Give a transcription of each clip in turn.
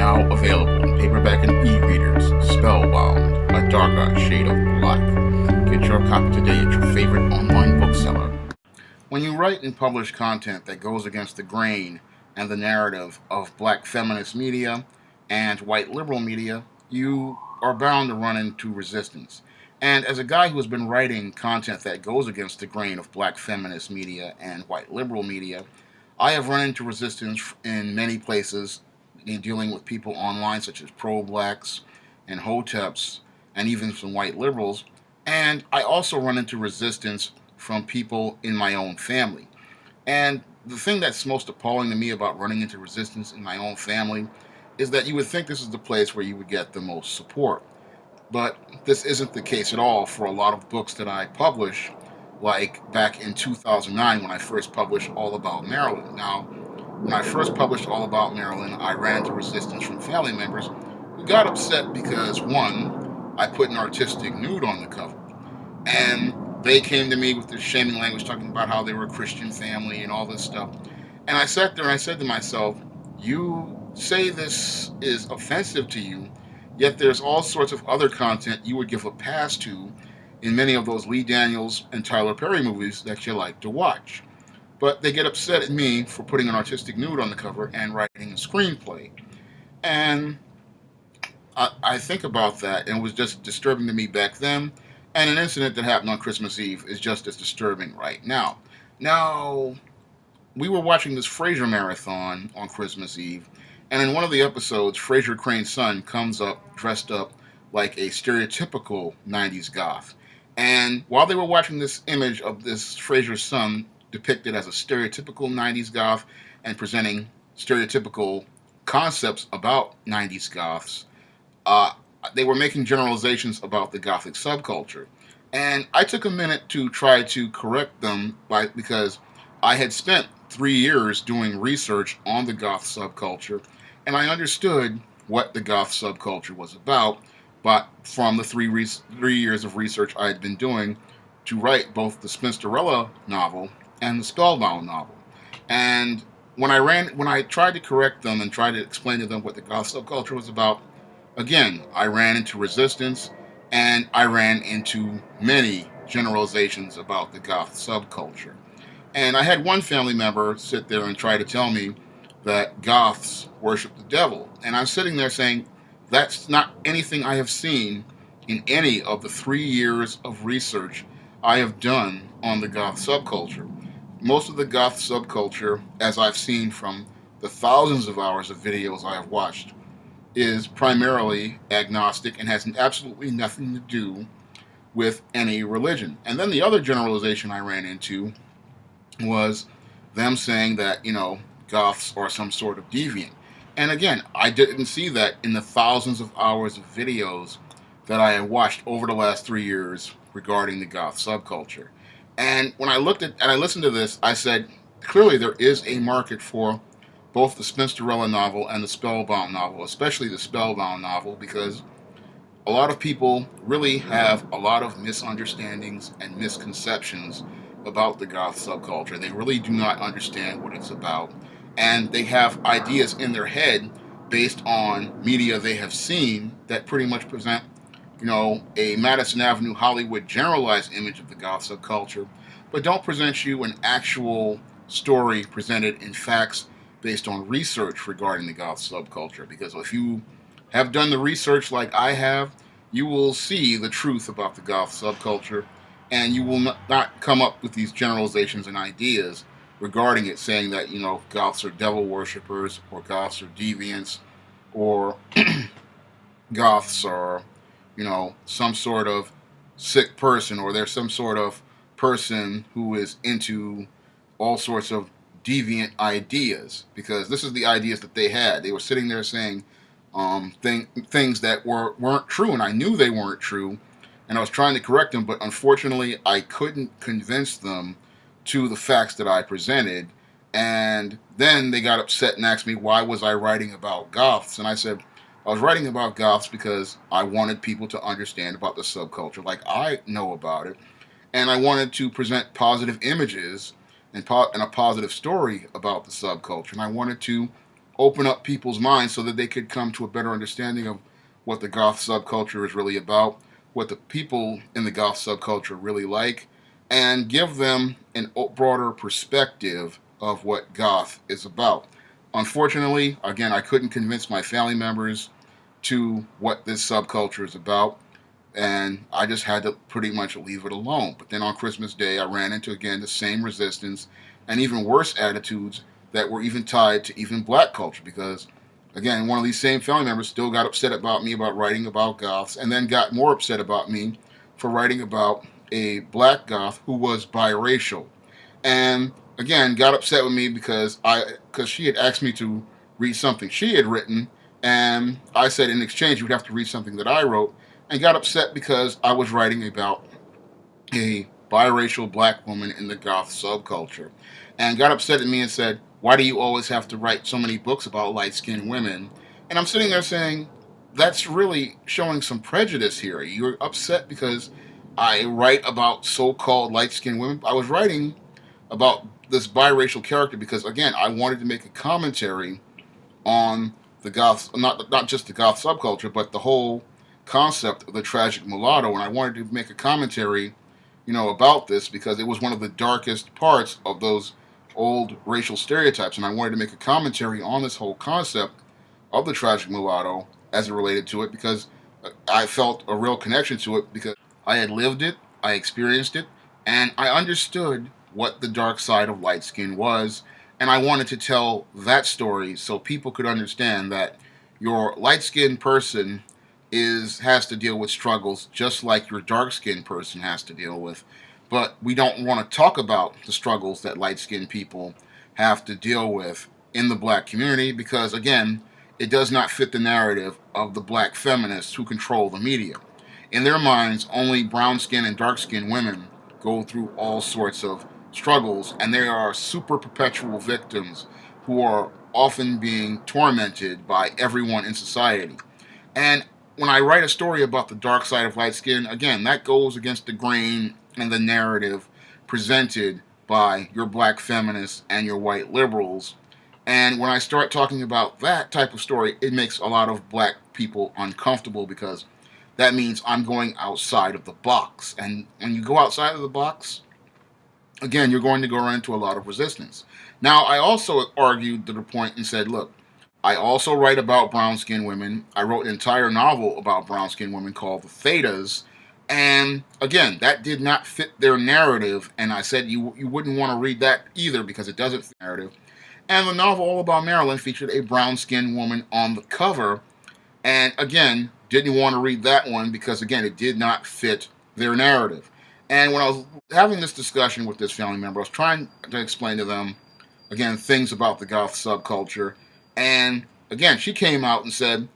Now available in paperback and e-readers, Spellbound, A Darker Shade of Black. Get your copy today at your favorite online bookseller. When you write and publish content that goes against the grain and the narrative of black feminist media and white liberal media, you are bound to run into resistance. And as a guy who has been writing content that goes against the grain of black feminist media and white liberal media, I have run into resistance in many places in dealing with people online, such as pro-blacks and hoteps, and even some white liberals. And I also run into resistance from people in my own family. And the thing that's most appalling to me about running into resistance in my own family is that you would think this is the place where you would get the most support. But this isn't the case at all for a lot of books that I publish, like back in 2009 when I first published All About Marilyn. Now, when I first published All About Marilyn, I ran into resistance from family members who got upset because, one, I put an artistic nude on the cover. And they came to me with this shaming language talking about how they were a Christian family and all this stuff. And I sat there and I said to myself, you say this is offensive to you, yet there's all sorts of other content you would give a pass to in many of those Lee Daniels and Tyler Perry movies that you like to watch. But they get upset at me for putting an artistic nude on the cover and writing a screenplay. And I think about that, and it was just disturbing to me back then. And an incident that happened on Christmas Eve is just as disturbing right now. Now, we were watching this Frasier marathon on Christmas Eve, and in one of the episodes, Frasier Crane's son comes up dressed up like a stereotypical 90s goth. And while they were watching this image of this Frasier's son depicted as a stereotypical 90s goth and presenting stereotypical concepts about 90s goths, they were making generalizations about the gothic subculture. And I took a minute to try to correct them because I had spent 3 years doing research on the goth subculture, and I understood what the goth subculture was about, but from the three years of research I had been doing to write both the Spinsterella novel and the Spellbound novel. And when I tried to correct them and tried to explain to them what the goth subculture was about, again, I ran into resistance, and I ran into many generalizations about the goth subculture. And I had one family member sit there and try to tell me that goths worship the devil. And I'm sitting there saying, that's not anything I have seen in any of the 3 years of research I have done on the goth subculture. Most of the goth subculture, as I've seen from the thousands of hours of videos I have watched, is primarily agnostic and has absolutely nothing to do with any religion. And then the other generalization I ran into was them saying that, goths are some sort of deviant. And again, I didn't see that in the thousands of hours of videos that I had watched over the last 3 years regarding the goth subculture. And when I looked at and I listened to this, I said, clearly there is a market for both the Spinsterella novel and the Spellbound novel, especially the Spellbound novel, because a lot of people really have a lot of misunderstandings and misconceptions about the goth subculture. They really do not understand what it's about, and they have ideas in their head based on media they have seen that pretty much present, a Madison Avenue Hollywood generalized image of the goth subculture, but don't present you an actual story presented in facts based on research regarding the goth subculture. Because if you have done the research like I have, you will see the truth about the goth subculture, and you will not come up with these generalizations and ideas regarding it, saying that, goths are devil worshippers, or goths are deviants, or goths are, some sort of sick person, or they're some sort of person who is into all sorts of deviant ideas, because this is the ideas that they had. They were sitting there saying things that weren't true, and I knew they weren't true, and I was trying to correct them, but unfortunately I couldn't convince them to the facts that I presented. And then they got upset and asked me, why was I writing about goths? And I said, I was writing about goths because I wanted people to understand about the subculture like I know about it, and I wanted to present positive images and a positive story about the subculture, and I wanted to open up people's minds so that they could come to a better understanding of what the goth subculture is really about, what the people in the goth subculture really like, and give them a broader perspective of what goth is about. Unfortunately, again, I couldn't convince my family members to what this subculture is about, and I just had to pretty much leave it alone. But then on Christmas Day, I ran into again the same resistance and even worse attitudes that were even tied to even black culture because again, one of these same family members still got upset about me about writing about goths and then got more upset about me for writing about a black goth who was biracial. And again, got upset with me because she had asked me to read something she had written, and I said in exchange you would have to read something that I wrote, and got upset because I was writing about a biracial black woman in the goth subculture, and got upset at me and said, "Why do you always have to write so many books about light-skinned women?" And I'm sitting there saying, "That's really showing some prejudice here. You're upset because I write about so-called light-skinned women. I was writing about this biracial character because, again, I wanted to make a commentary on the goth, not just the goth subculture, but the whole concept of the tragic mulatto. And I wanted to make a commentary, about this because it was one of the darkest parts of those old racial stereotypes. And I wanted to make a commentary on this whole concept of the tragic mulatto as it related to it because I felt a real connection to it because I had lived it, I experienced it, and I understood what the dark side of light skin was. And I wanted to tell that story so people could understand that your light skinned person has to deal with struggles just like your dark skinned person has to deal with. But we don't want to talk about the struggles that light skinned people have to deal with in the black community because, again, it does not fit the narrative of the black feminists who control the media. In their minds, only brown skinned and dark skinned women go through all sorts of struggles, and they are super perpetual victims who are often being tormented by everyone in society. And when I write a story about the dark side of light skin, again, that goes against the grain and the narrative presented by your black feminists and your white liberals. And when I start talking about that type of story, it makes a lot of black people uncomfortable because that means I'm going outside of the box. And when you go outside of the box, again, you're going to go run into a lot of resistance. Now, I also argued to the point and said, look, I also write about brown-skinned women. I wrote an entire novel about brown-skinned women called The THETAS. And again, that did not fit their narrative. And I said you wouldn't want to read that either because it doesn't fit the narrative. And the novel All About Marilyn featured a brown-skinned woman on the cover. And again, didn't want to read that one because, again, it did not fit their narrative. And when I was having this discussion with this family member, I was trying to explain to them, again, things about the goth subculture. And again, she came out and said,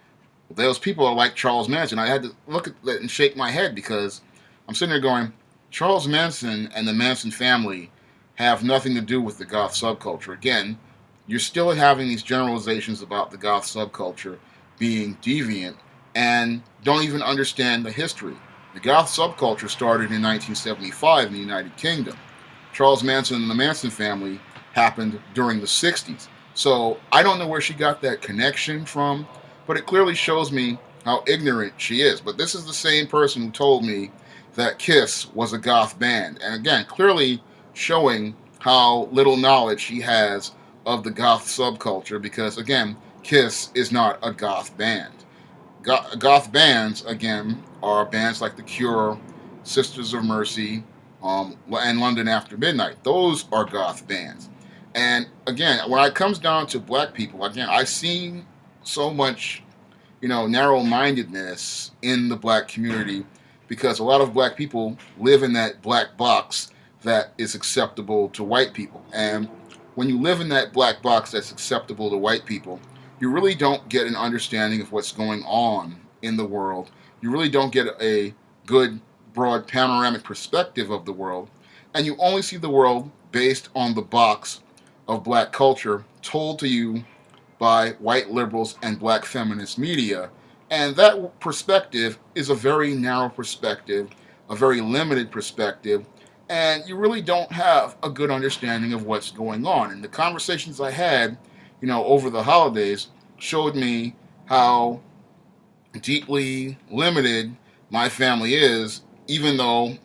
those people are like Charles Manson. I had to look at that and shake my head because I'm sitting there going, Charles Manson and the Manson family have nothing to do with the goth subculture. Again, you're still having these generalizations about the goth subculture being deviant and don't even understand the history. The goth subculture started in 1975 in the United Kingdom. Charles Manson and the Manson family happened during the 60s. So I don't know where she got that connection from, but it clearly shows me how ignorant she is. But this is the same person who told me that Kiss was a goth band. And again, clearly showing how little knowledge she has of the goth subculture because, again, Kiss is not a goth band. Goth bands, again, are bands like The Cure, Sisters of Mercy, and London After Midnight. Those are goth bands. And again, when it comes down to black people, again, I see so much, narrow-mindedness in the black community because a lot of black people live in that black box that is acceptable to white people. And when you live in that black box that's acceptable to white people, you really don't get an understanding of what's going on in the world. You really don't get a good, broad, panoramic perspective of the world. And you only see the world based on the box of black culture told to you by white liberals and black feminist media. And that perspective is a very narrow perspective, a very limited perspective, and you really don't have a good understanding of what's going on. And the conversations I had over the holidays showed me how deeply limited my family is, even though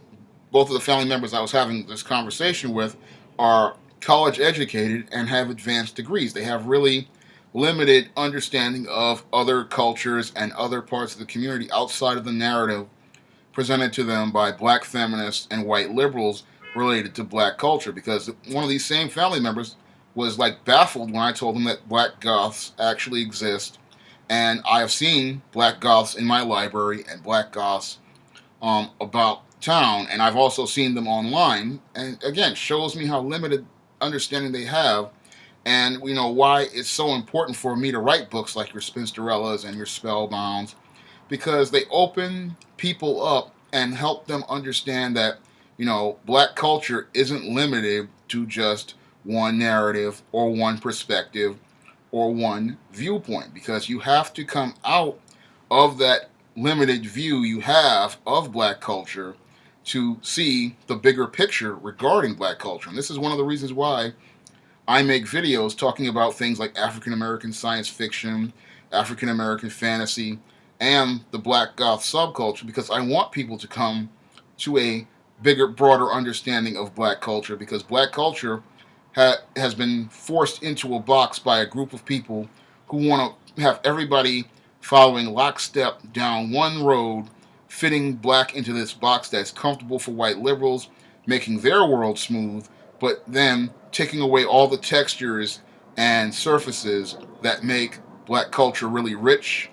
both of the family members I was having this conversation with are college educated and have advanced degrees. They have really limited understanding of other cultures and other parts of the community outside of the narrative presented to them by black feminists and white liberals related to black culture. Because one of these same family members was like baffled when I told them that black goths actually exist. And I have seen black goths in my library and black goths about town, and I've also seen them online. And again, shows me how limited understanding they have, and why it's so important for me to write books like your Spinsterellas and your Spellbounds, because they open people up and help them understand that black culture isn't limited to just one narrative or one perspective or one viewpoint, because you have to come out of that limited view you have of black culture to see the bigger picture regarding black culture. And this is one of the reasons why I make videos talking about things like African American science fiction, African American fantasy, and the black goth subculture, because I want people to come to a bigger, broader understanding of black culture, because black culture has been forced into a box by a group of people who want to have everybody following lockstep down one road, fitting black into this box that's comfortable for white liberals, making their world smooth, but then taking away all the textures and surfaces that make black culture really rich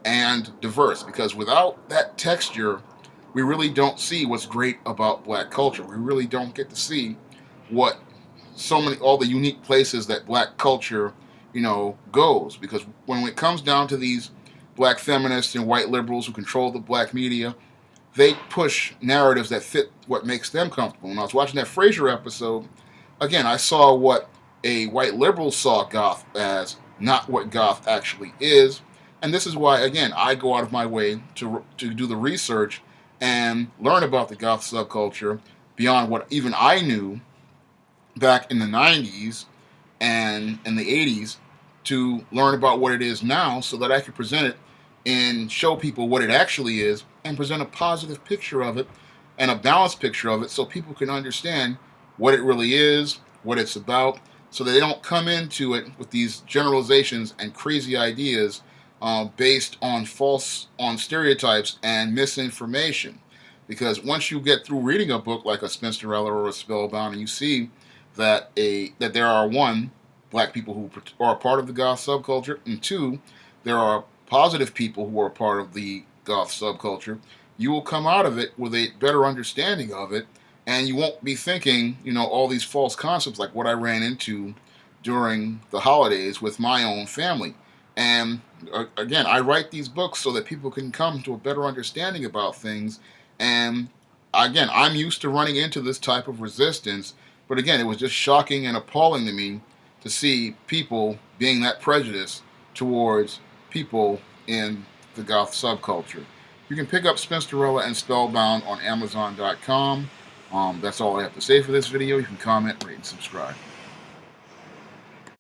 and diverse. Because without that texture, we really don't see what's great about black culture. We really don't get to see what all the unique places that black culture, goes. Because when it comes down to these black feminists and white liberals who control the black media, they push narratives that fit what makes them comfortable. When I was watching that Frasier episode, again, I saw what a white liberal saw goth as, not what goth actually is. And this is why, again, I go out of my way to do the research and learn about the goth subculture beyond what even I knew back in the 90s and in the 80s, to learn about what it is now so that I can present it and show people what it actually is and present a positive picture of it and a balanced picture of it so people can understand what it really is, what it's about, so that they don't come into it with these generalizations and crazy ideas based on stereotypes and misinformation. Because once you get through reading a book like a Spinsterella or a Spellbound, and you see that there are, one, black people who are part of the goth subculture, and two, there are positive people who are part of the goth subculture, you will come out of it with a better understanding of it, and you won't be thinking, all these false concepts like what I ran into during the holidays with my own family. And again, I write these books so that people can come to a better understanding about things. And again, I'm used to running into this type of resistance, but again, it was just shocking and appalling to me to see people being that prejudiced towards people in the goth subculture. You can pick up Spinsterella and Spellbound on Amazon.com. That's all I have to say for this video. You can comment, rate, and subscribe.